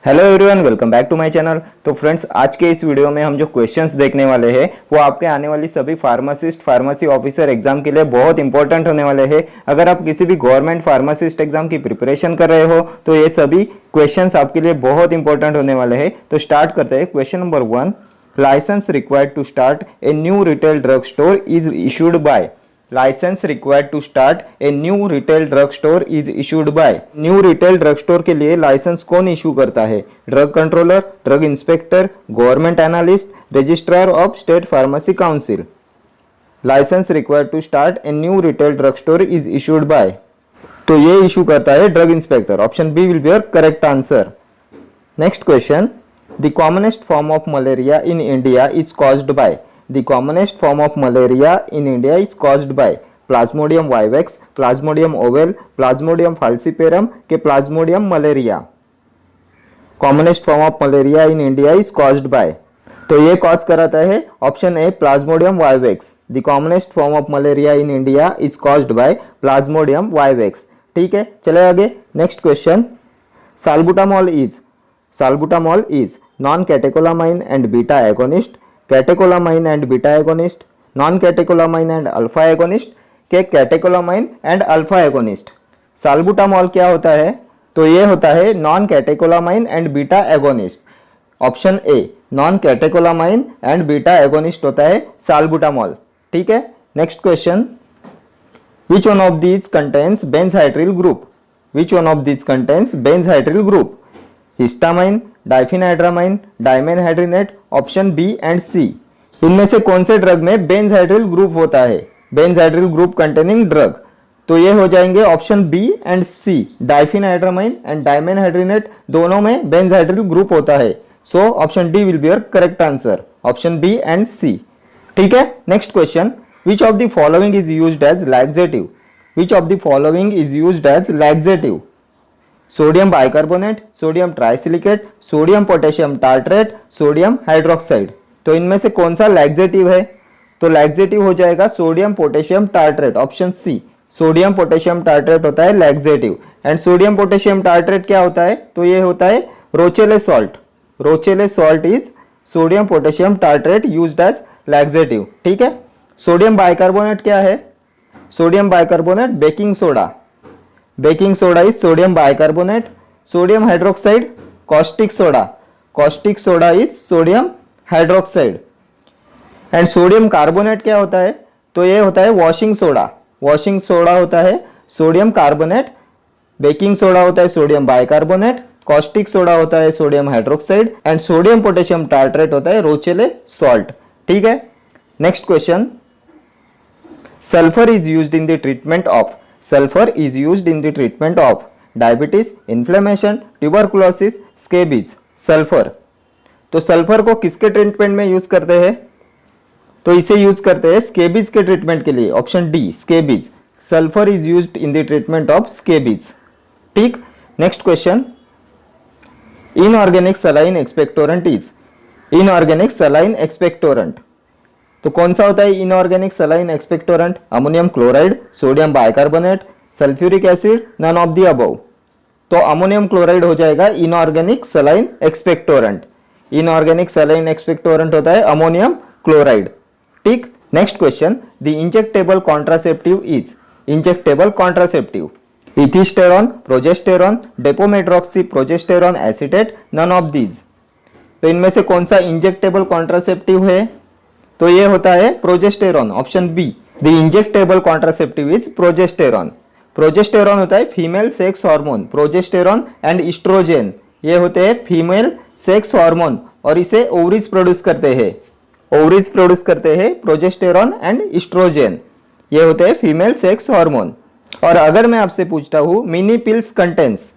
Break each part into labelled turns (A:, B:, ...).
A: Hello everyone, welcome back to my channel. तो friends, आज के इस वीडियो में हम जो क्वेश्चंस देखने वाले हैं वो आपके आने वाली सभी फार्मासिस्ट फार्मेसी ऑफिसर एग्जाम के लिए बहुत इंपॉर्टेंट होने वाले हैं। अगर आप किसी भी गवर्नमेंट फार्मासिस्ट एग्जाम की प्रिपरेशन कर रहे हो तो ये सभी क्वेश्चंस आपके लिए बहुत इंपॉर्टेंट होने वाले हैं। तो स्टार्ट करते हैं। Question number 1, licence required to start a new retail drug store is issued by. Licence required to start a new retail drug store is issued by. New retail drug store के लिए licence कौन issue करता है? Drug controller, drug inspector, government analyst, registrar of state pharmacy council. Licence required to start a new retail drug store is issued by. तो ये issue करता है drug inspector. Option B will be your correct answer. Next question, the commonest form of malaria in India is caused by. The commonest form of malaria in India is caused by Plasmodium vivax, Plasmodium ovale, Plasmodium falciparum के Plasmodium malaria। Commonest form of malaria in India is caused by, तो ये cause कराता है option A Plasmodium vivax। The commonest form of malaria in India is caused by Plasmodium vivax। ठीक है, चले आगे। Next question, Salbutamol is non-catecholamine and beta agonist, catecholamine and beta agonist, non catecholamine and alpha agonist के catecholamine and alpha agonist. Salbutamol क्या होता है? तो ये होता है non catecholamine and beta agonist. Option A non catecholamine and beta agonist होता है साल्बुटामॉल। ठीक है, next question, which one of these contains benzhydryl group? Which one of these contains benzhydryl group? Histamine, diphenhydramine, डाइमेनहाइड्रिनेट, option B and सी। इनमें से कौन से drug में benzhydryl group होता है? Benzhydryl group containing drug. तो ये हो जाएंगे option B and C. Diphenhydramine and dimenhydrinate दोनों में बेंजहाइड्रिल ग्रुप होता है। So option D will be your correct answer. Option B and C. ठीक है, next question, which of the following is used as laxative? Which of the following is used as laxative? Sodium bicarbonate, sodium trisilicate, sodium potassium tartrate, sodium hydroxide. तो इनमें से कौन सा laxative है? तो laxative हो जाएगा sodium potassium tartrate. Option C, sodium potassium tartrate होता है laxative. And sodium potassium tartrate क्या होता है? तो ये होता है Rochelle salt. Rochelle salt is sodium potassium tartrate used as laxative. ठीक है, सोडियम बाइकार्बोनेट क्या है? Sodium bicarbonate baking soda. Baking soda is sodium bicarbonate. Sodium hydroxide caustic soda. Caustic soda is sodium hydroxide. And sodium carbonate क्या होता है? तो ये होता है वॉशिंग सोडा। वॉशिंग सोडा होता है सोडियम कार्बोनेट। बेकिंग सोडा होता है सोडियम बाइकार्बोनेट। कॉस्टिक सोडा होता है sodium hydroxide. And sodium potassium tartrate होता है रोचेले सॉल्ट। ठीक है, next question, sulphur is used in the treatment of. Sulfur is used in the treatment of diabetes, inflammation, tuberculosis, scabies. Sulphur, तो sulphur को किसके treatment में use करते हैं? तो इसे यूज करते हैं स्केबीज के ट्रीटमेंट के लिए। Option D scabies. Sulphur is used in the treatment of scabies. ठीक, next question, inorganic saline expectorant is. Inorganic saline expectorant, तो कौन सा होता है inorganic saline expectorant? Ammonium chloride, sodium bicarbonate, sulphuric acid, none of the above. तो ammonium chloride हो जाएगा inorganic saline expectorant. Inorganic saline expectorant होता है अमोनियम क्लोराइड। ठीक, next question, the injectable contraceptive is. Injectable contraceptive, ethisterone, progesterone, डेपोमेट्रॉक्सी progesterone acetate, none of these. तो इनमें से कौन सा इंजेक्टेबल कॉन्ट्रासेप्टिव है? तो ये होता है progesterone. Option B, the injectable contraceptive is progesterone. Progesterone होता है female sex hormone. Progesterone and oestrogen ये होते हैं फीमेल सेक्स हार्मोन और इसे ओवरीज प्रोड्यूस करते हैं। ओवरीज प्रोड्यूस करते हैं प्रोजेस्टेरॉन एंड इस्ट्रोजेन, ये होते हैं फीमेल सेक्स हार्मोन। और अगर मैं आपसे पूछता हूं मिनी पिल्स कंटेंस,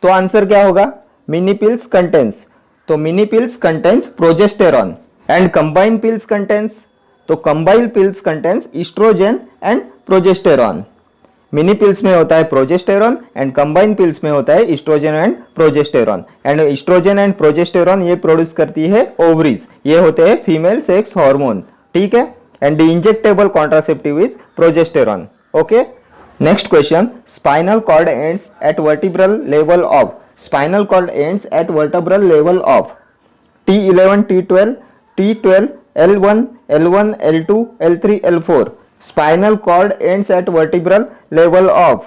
A: तो आंसर क्या होगा? मिनी पिल्स कंटेंस, तो mini pills contains progesterone. And combine pills contains, तो combine pills contains estrogen and progesterone. Mini pills में होता है प्रोजेस्टेरॉन एंड कंबाइन पिल्स में होता है oestrogen and progesterone. And oestrogen and progesterone ये प्रोड्यूस करती है ओवरीज, ये होते हैं फीमेल सेक्स हार्मोन। ठीक है, and the injectable contraceptive is progesterone. Okay, next question, spinal cord ends at vertebral level of. Spinal cord ends at vertebral level of T11, T12, T12, L1, L1, L2, L3, L4. Spinal cord ends at vertebral level of,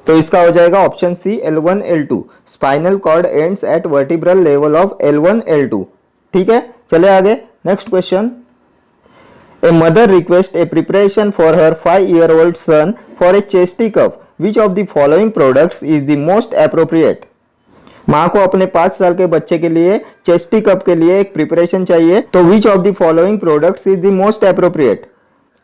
A: तो इसका हो जाएगा option C L1, L2. Spinal cord ends at vertebral level of L1, L2. ठीक है, चले आगे. Next question. A mother requests a preparation for her 5-year-old son for a chesty cough. Which of the following products is the most appropriate? माँ को अपने 5 साल के बच्चे के लिए चेस्टी कप के लिए एक प्रिपरेशन चाहिए, तो which of the following products is the most appropriate?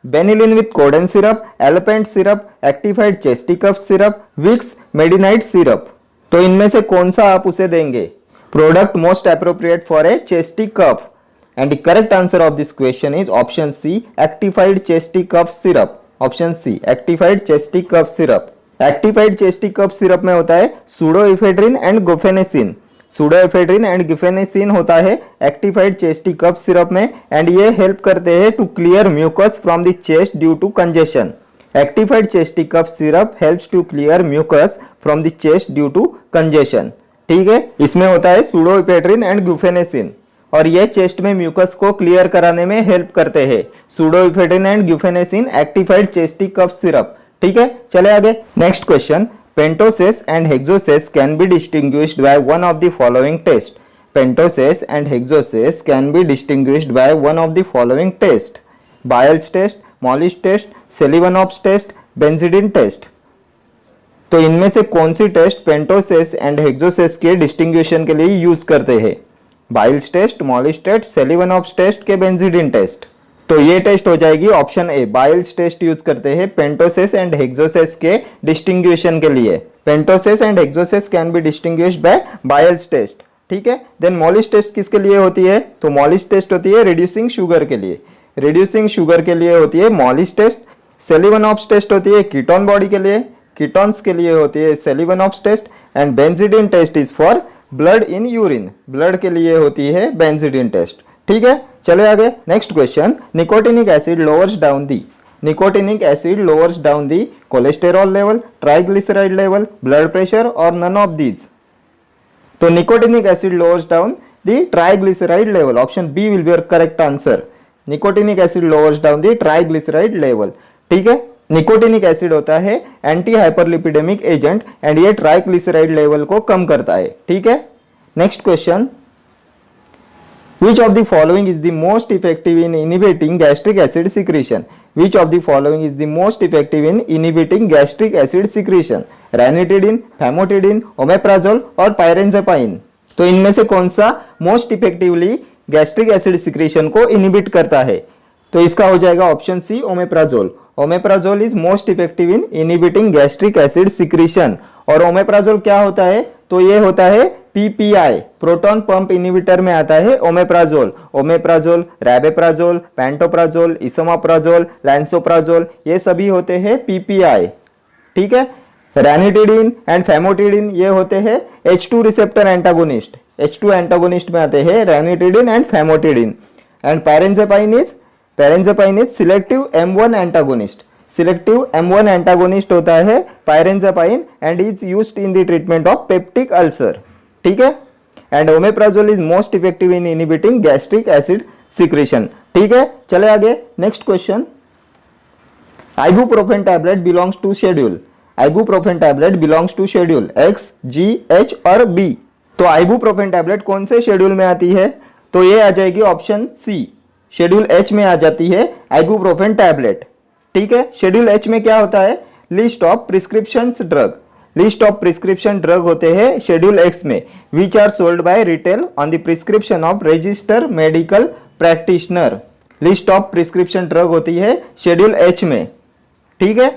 A: Benylin with codeine syrup, Alupent syrup, Actifed chesty cough syrup, Vicks Medinite syrup. तो इनमें से कौन सा आप उसे देंगे? Product most appropriate for a chesty cough. And the correct answer of this question is option C Actifed chesty cough syrup. Option C Actifed chesty cough syrup. Actifed chesty cough syrup में होता है सूडोएफेड्रिन and गुफेनेसिन. सूडोएफेड्रिन and guaifenesin होता है Actifed chesty cough syrup में, and ये help करते हैं to clear mucus from the chest due to congestion. Actifed chesty cough syrup helps to clear mucus from the chest due to congestion. ठीक है, इसमें होता है सूडोएफेड्रिन एंड गुफेनेसिन और ये चेस्ट में म्यूकस को क्लियर कराने में हेल्प करते हैं. सूडोएफेड्रिन एंड गुफेनेसिन एक्टिफाइड चेस्टी कफ सिरप. ठीक है, चले आगे. Next question. Pentosis and hexoses can be distinguished by one of the following tests. Pentosis and hexoses can be distinguished by one of the following tests. Bayes test, Mollis test, Sullivan's test, Benzidine test. तो इनमें से कौन सी test पेंटोसिस and hexoses के distinction के लिए use करते हैं? Bial's test, Molisch's test, Seliwanoff's test के बेंजिडिन टेस्ट. तो ये टेस्ट हो जाएगी option A. Bial's test use करते हैं पेंटोसिस एंड हेक्सोसिस के डिस्टिंग्विशन के लिए. Pentoses and hexoses can be distinguished by Bial's test. ठीक है, देन मॉलिस टेस्ट किसके लिए होती है? तो मॉलिस टेस्ट होती है रिड्यूसिंग शुगर के लिए. रिड्यूसिंग शुगर के लिए होती है मॉलिस टेस्ट. सेलिवनॉप्स टेस्ट होती है कीटोन बॉडी के लिए. कीटोन्स के लिए होती है Seliwanoff's test. And benzidine test is for blood in urine. Blood के लिए होती है बेंजिडिन टेस्ट. ठीक है, चले आगे. Next question. Nicotinic acid lowers down the. Nicotinic acid lowers down the cholesterol level, triglyceride level, blood pressure और नन ऑफ दीज. तो nicotinic acid lowers down the triglyceride level. Option B will be your correct answer. Nicotinic acid lowers down the triglyceride level. ठीक है, nicotinic acid होता है anti hyperlipidemic agent and ये triglyceride level को कम करता है. ठीक है, next question. Which of the following is the most effective in inhibiting gastric acid secretion? Which of the following is the most effective in inhibiting gastric acid secretion? Ranitidine, famotidine, omeprazole और pyrazapine. तो इनमें से कौन सा most effectively gastric acid secretion को inhibit करता है? तो इसका हो जाएगा option C omeprazole. Omeprazole is most effective in inhibiting gastric acid secretion. और ओमेप्राजोल क्या होता है? तो ये होता है पीपीआई, प्रोटॉन पंप इनहिबिटर में आता है omeprazole. Omeprazole, rabeprazole, pantoprazole, esomeprazole, lansoprazole ये सभी होते हैं पीपीआई. ठीक है, रैनिटिडिन एंड फेमोटिडिन ये होते हैं H2 receptor antagonist. H2 antagonist में आते हैं ranitidine and famotidine. And pirenzepine is selective M1 antagonist. Selective M1 antagonist होता है pirenzepine and is used in the treatment of peptic ulcer. ठीक है, and omeprazole is most effective in inhibiting gastric acid secretion. ठीक है, चले आगे. Next question. Ibuprofen tablet belongs to schedule. Ibuprofen tablet belongs to schedule X, G, H और B. तो ibuprofen tablet कौन से शेड्यूल में आती है? तो ये आ जाएगी ऑप्शन सी. शेड्यूल H में आ जाती है आइबुप्रोफेन टैबलेट. ठीक है, शेड्यूल H में क्या होता है? List of prescription drug. List of prescription drug होते हैं शेड्यूल X में, which are sold by retail on the prescription of register medical practitioner. List of prescription drug होती है शेड्यूल H में. ठीक है,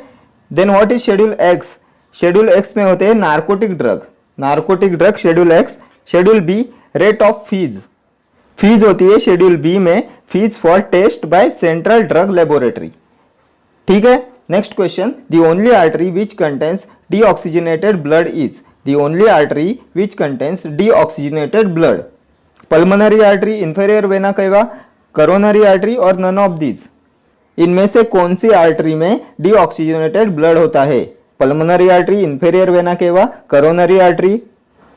A: then what is schedule X? Schedule X में होते हैं narcotic drug. Narcotic drug schedule X. Schedule B rate of fees. Fees होती है शेड्यूल B में, fees for test by central drug laboratory. ठीक है, next question. The only artery which contains deoxygenated blood is. The only artery which contains deoxygenated blood. Pulmonary artery, inferior vena cava, coronary artery और none of these. इनमें से कौन सी artery में deoxygenated blood होता है? Pulmonary artery, inferior vena cava, coronary artery.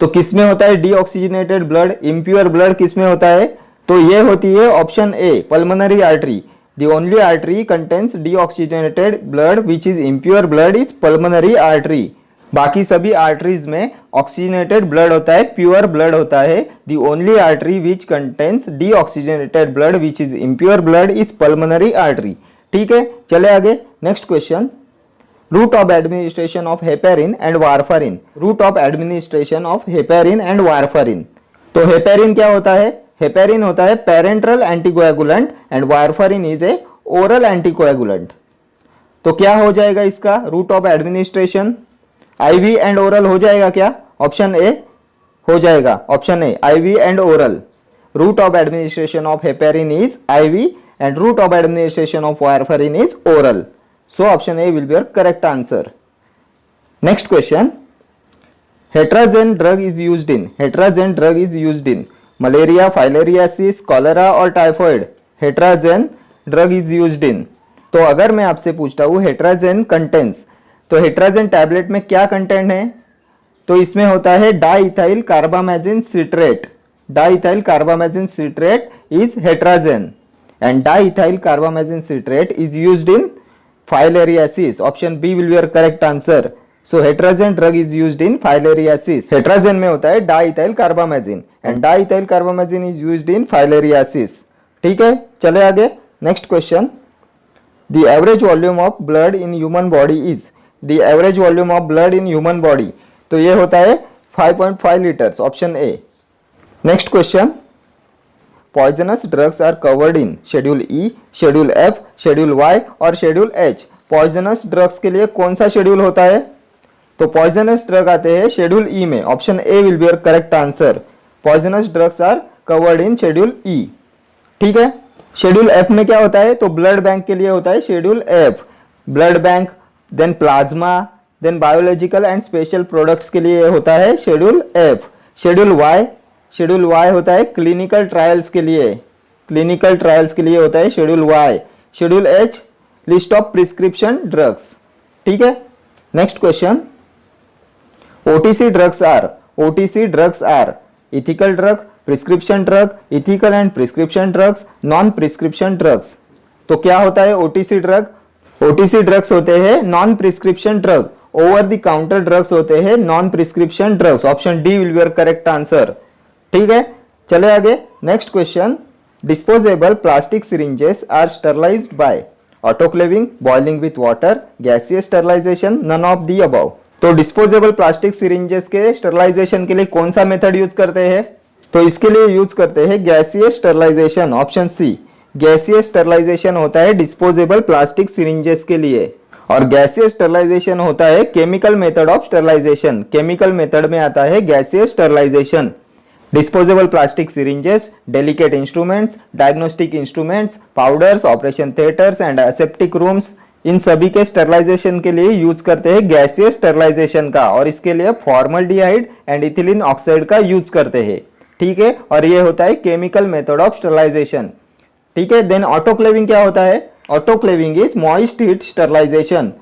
A: तो किसमें होता है डीऑक्सीजनेटेड ब्लड, इम्प्योर ब्लड किसमें होता है? तो ये होती है option A pulmonary artery. The only artery contains deoxygenated blood which is impure blood is pulmonary artery. बाकी सभी आर्टरीज में ऑक्सीजनेटेड ब्लड होता है, प्योर ब्लड होता है। The only artery which contains deoxygenated blood which is impure blood is pulmonary artery. ठीक है, चले आगे। Next question, route of administration of heparin and warfarin. Route of administration of heparin and warfarin. तो heparin क्या होता है? Heparin होता है parenteral anticoagulant and warfarin is a oral anticoagulant. तो क्या हो जाएगा इसका route of administration? IV and oral हो जाएगा क्या? ऑप्शन ए हो जाएगा, option A IV and oral. Route of administration of heparin is IV and route of administration of warfarin is oral. So option A will be your correct answer. Next question, heterogen drug is used in, heterogen drug is used in malaria, filariasis, cholera और typhoid. heterogen drug is used in. तो अगर मैं आपसे पूछता हूँ heterogen contains, तो heterogen tablet में क्या कंटेंट है? तो इसमें होता है diethyl कार्बामेजिन citrate. Diethyl कार्बामेजिन citrate is heterogen and diethyl carbamazine citrate is used in filariasis. Option B will be your correct answer. So heterogen drug is used in filariasis. heterogen में होता है diethyl carbamazine and diethyl carbamazine is used in filariasis. ठीक है, चले आगे। Next question, the average volume of blood in human body is, the average volume of blood in human body, तो ये होता है 5.5 liters. Option A. Next question, poisonous drugs are covered in schedule E, schedule F, schedule Y और schedule H। Poisonous drugs के लिए कौन सा schedule होता है? तो पॉइजनस ड्रग आते हैं शेड्यूल E में। Option A will be your correct answer. Poisonous drugs are covered in schedule E। ठीक है, शेड्यूल F में क्या होता है? तो ब्लड बैंक के लिए होता है schedule F, blood bank, then plasma, then biological and special products के लिए होता है schedule F। Schedule Y, schedule Y होता है क्लिनिकल ट्रायल्स के लिए, क्लिनिकल ट्रायल्स के लिए होता है schedule Y। Schedule H list of prescription drugs. ठीक है, next question, OTC drugs are, OTC drugs are ethical drug, prescription drug, ethical and prescription drugs, non prescription drugs. तो क्या होता है OTC ड्रग? OTC ड्रग्स होते हैं non prescription drug, over the counter drugs होते हैं non prescription drugs. Option D will be your correct answer. ठीक है, चले आगे। Next question, disposable plastic syringes are sterilised by autoclaving, boiling with water, gaseous sterilisation, none of the above. तो disposable plastic syringes के sterilisation के लिए कौन सा मेथड यूज करते हैं? तो इसके लिए यूज करते हैं gaseous sterilisation. Option C, gaseous sterilization होता है डिस्पोजेबल प्लास्टिक सिरिंजेस के लिए। और गैसियस स्टरलाइजेशन होता है chemical method of sterilization. Chemical method में आता है gaseous sterilization. Disposable plastic syringes, delicate instruments, diagnostic instruments, powders, operation theatres and aseptic rooms, इन सभी के स्टरलाइजेशन के लिए यूज करते हैं गैसियस स्टरलाइजेशन का, और इसके लिए फॉर्मल्डिहाइड एंड इथिलीन ऑक्साइड का यूज करते हैं। ठीक है, और ये होता है केमिकल मेथड ऑफ स्टरलाइजेशन। ठीक है, देन ऑटोक्लेविंग क्या होता है? Autoclaving is moist heat sterilisation.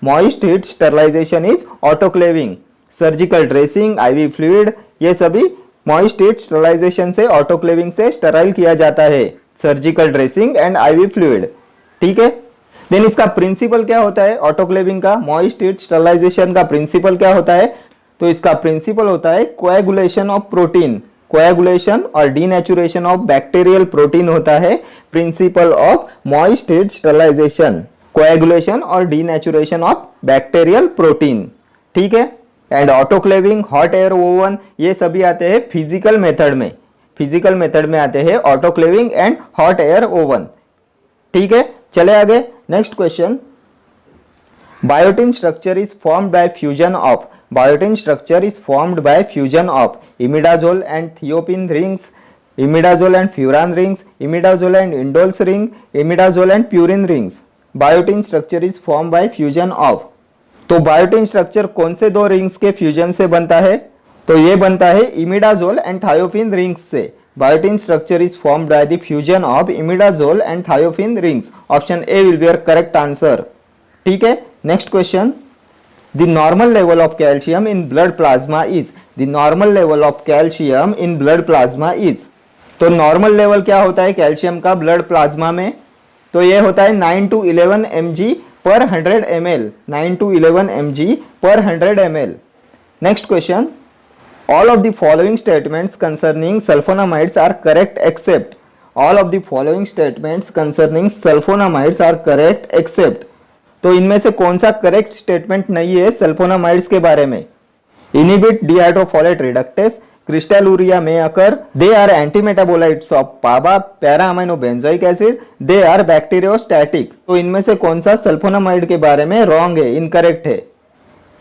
A: Moist heat sterilisation is autoclaving. Surgical dressing, IV fluid, ये सभी मॉइस्ट हीट स्टरलाइजेशन से, ऑटोक्लेविंग से स्टराइल किया जाता है। Surgical dressing and IV fluid. ठीक है, देन इसका प्रिंसिपल क्या होता है ऑटोक्लेविंग का? मॉइस्ट हीट स्टरलाइजेशन का प्रिंसिपल क्या होता है? तो इसका प्रिंसिपल होता है कोएगुलेशन ऑफ प्रोटीन। कोएगुलेशन और डीनेचुरेशन ऑफ बैक्टीरियल प्रोटीन होता है principle of moist heat sterilisation. Coagulation और डीनेचुरेशन ऑफ बैक्टीरियल प्रोटीन। ठीक है, and autoclaving, hot air oven, ये सभी आते हैं फिजिकल मेथड में। फिजिकल मेथड में आते हैं autoclaving and hot air oven. ठीक है, चले आगे। Next question, biotin structure is formed by fusion of, biotin structure is formed by fusion of imidazole and thiophene rings, imidazole and furan rings, imidazole and indoles ring, imidazole and purine rings. Biotin structure is formed by fusion of. तो biotin structure कौन से दो rings के fusion से बनता है? तो ये बनता है इमिडाजोल एंड थायोफिन रिंग्स से। Biotin structure is formed by the fusion of imidazole and thiophene rings. Option A will be your correct answer. ठीक है, next question, the normal level of calcium in blood plasma is, the the normal level of calcium in blood plasma is. तो normal level क्या होता है calcium का blood plasma में, तो ये होता है 9 to 11 mg per 100 ml, 9 to 11 mg per 100 ml. Next question, all of the following statements concerning sulfonamides are correct except, all of the following statements concerning sulfonamides are correct except, तो इनमें से कौन सा करेक्ट स्टेटमेंट नहीं है sulphonamides के बारे में। इनिबिट डिहाइड्रोफोलेट रिडक्टेस, क्रिस्टलूरिया में occur, they are antimetabolites of PABA para amino benzoic acid, they are bacteriostatic. तो इनमें से कौन सा सल्फोनामाइड के बारे में रॉन्ग है, इनकरेक्ट है।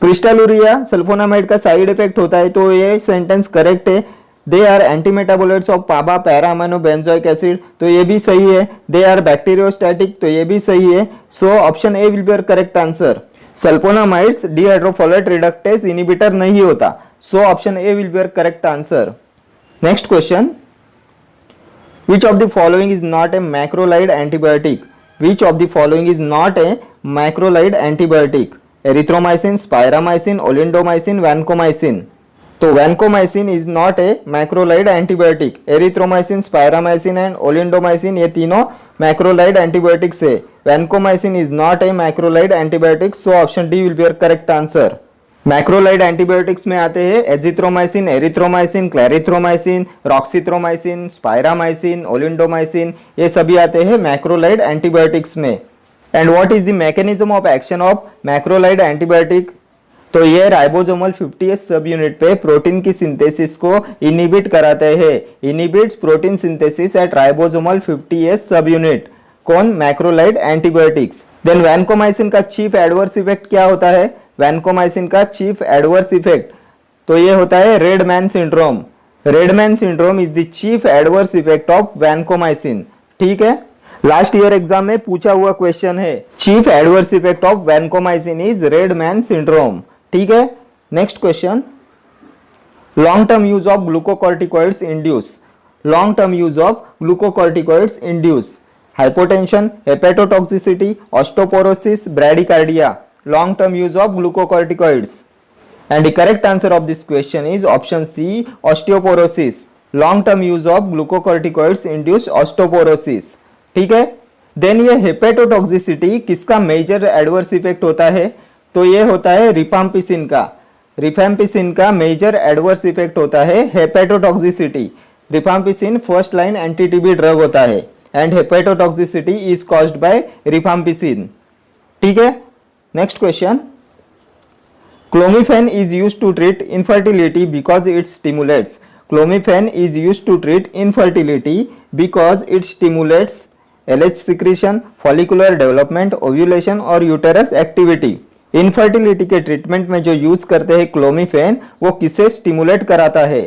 A: क्रिस्टलूरिया सल्फोनामाइड का साइड इफेक्ट होता है, तो ये सेंटेंस करेक्ट है। They are antimetabolites of PABA para amino benzoic acid, तो ये भी सही है। दे आर बैक्टीरियोस्टैटिक, तो ये भी सही है। So option A will be your correct answer. Sulphonamides dihydrofolate reductase inhibitor नहीं होता, so option A will be your correct answer. Next question, which of the following is not a macrolide antibiotic, which of the following is not a macrolide antibiotic, erythromycin, spiramycin, olindomycin, vancomycin। तो vancomycin is not a macrolide antibiotic, erythromycin, spiramycin and olindomycin ये तीनों macrolide antibiotics है। vancomycin is not a macrolide antibiotic, so option D will be your correct answer। Macrolide antibiotics में आते हैं azithromycin, erythromycin, clarithromycin, roxithromycin, स्पायरामाइसिन, ओलिंडोमाइसिन, ये सभी आते हैं मैक्रोलाइड एंटीबायोटिक्स में। And what is the mechanism of action of macrolide antibiotic, तो ये राइबोसोमल 50S सब यूनिट पे प्रोटीन की सिंथेसिस को इनिबिट कराते हैं। Inhibits protein synthesis at ribosomal 50S सब यूनिट। कौन? Macrolide antibiotics. देन वैनकोमाइसिन का चीफ एडवर्स इफेक्ट क्या होता है? वैनकोमाइसिन का चीफ एडवर्स इफेक्ट तो ये होता है Redmayne syndrome. Redmayne syndrome is the chief adverse effect of vancomycin. ठीक है, लास्ट ईयर एग्जाम में पूछा हुआ क्वेश्चन है, chief adverse effect of vancomycin is Redmayne syndrome. ठीक है, next question, long term use of glucocorticoids induce, long term use of glucocorticoids induce hypotension, hepatotoxicity, osteoporosis, bradycardia. long term use of glucocorticoids, and the correct answer of this question is option C, osteoporosis। long term use of glucocorticoids induce osteoporosis। ठीक है, then ये hepatotoxicity किसका major adverse effect होता है? तो ये होता है रिफाम्पिसिन का। रिफाम्पिसिन का मेजर एडवर्स इफेक्ट होता है hepatotoxicity. Rifampicin first line anti TB drug होता है and hepatotoxicity is caused by rifampicin. ठीक है, next question, clomiphene is used to treat infertility because it stimulates, clomiphene is used to treat infertility because it stimulates LH secretion, follicular development, ovulation और uterus activity. Infertility के treatment में जो use करते हैं clomiphene, वो किसे stimulate कराता है?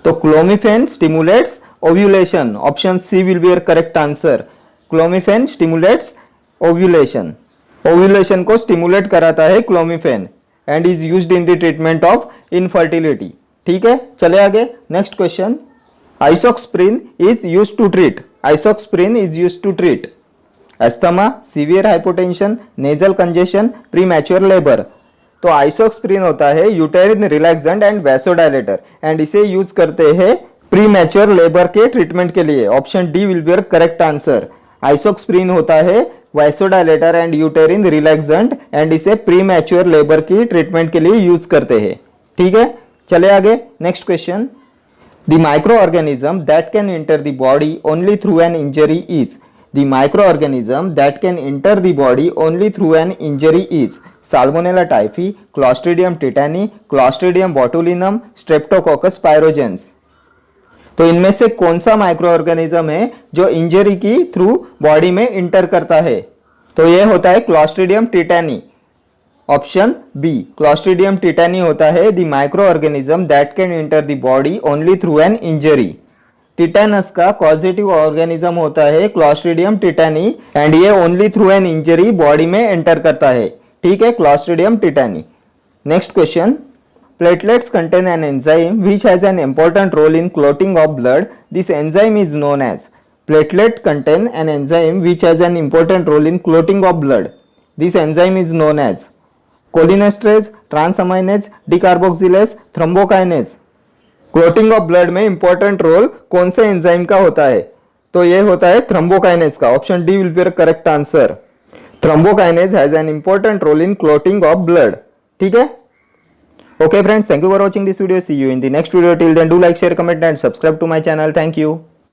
A: तो clomiphene stimulates ovulation. Option C will be your correct answer. Clomiphene stimulates ovulation. Ovulation को स्टिमुलेट कराता है clomiphene and is used in the treatment of infertility. ठीक है, चले आगे। Next question, isoxsuprine is used to treat, isoxsuprine is used to treat asthma, severe hypotension, nasal congestion, premature labour. तो isoxsuprine होता है uterine relaxant and vasodilator and इसे use करते हैं प्रीमैच्योर लेबर के ट्रीटमेंट के लिए। Option D will be your correct answer. Isoxsuprine होता है vasodilator and uterine relaxant and इसे प्रीमैच्योर लेबर की ट्रीटमेंट के लिए यूज करते हैं। ठीक है, चले आगे। Next question, the micro organism that can enter the body only through an injury is, the micro organism that can enter the body only through an injury is salmonella typhi, clostridium tetani, clostridium botulinum, streptococcus pyogenes. तो इनमें से कौन सा micro organism है जो injury की through body में inter करता है? तो यह होता है clostridium tetani. Option B, clostridium tetani होता है the micro organism that can enter the body only through an injury. Tetanus का कॉजेटिव ऑर्गेनिज्म होता है क्लॉस्ट्रिडियम टिटानी एंड ये only through an injury body में एंटर करता है। ठीक है, clostridium tetani. Next question, platelets contain an enzyme which has an important role in clotting of blood. This enzyme is known as, platelet contain an enzyme which has an important role in clotting of blood. This enzyme is known as cholinesterase, transaminase, decarboxylase, thrombokinase. Clotting of blood में important role कौन से enzyme का होता है? तो ये होता है थ्रोम्बोकाइनेज का। Option D will be correct answer. Thrombokinase has an important role in clotting of blood. ठीक है। Okay friends, thank you for watching this video. See you in the next video. Till then, do like, share, comment and subscribe to my channel. Thank you.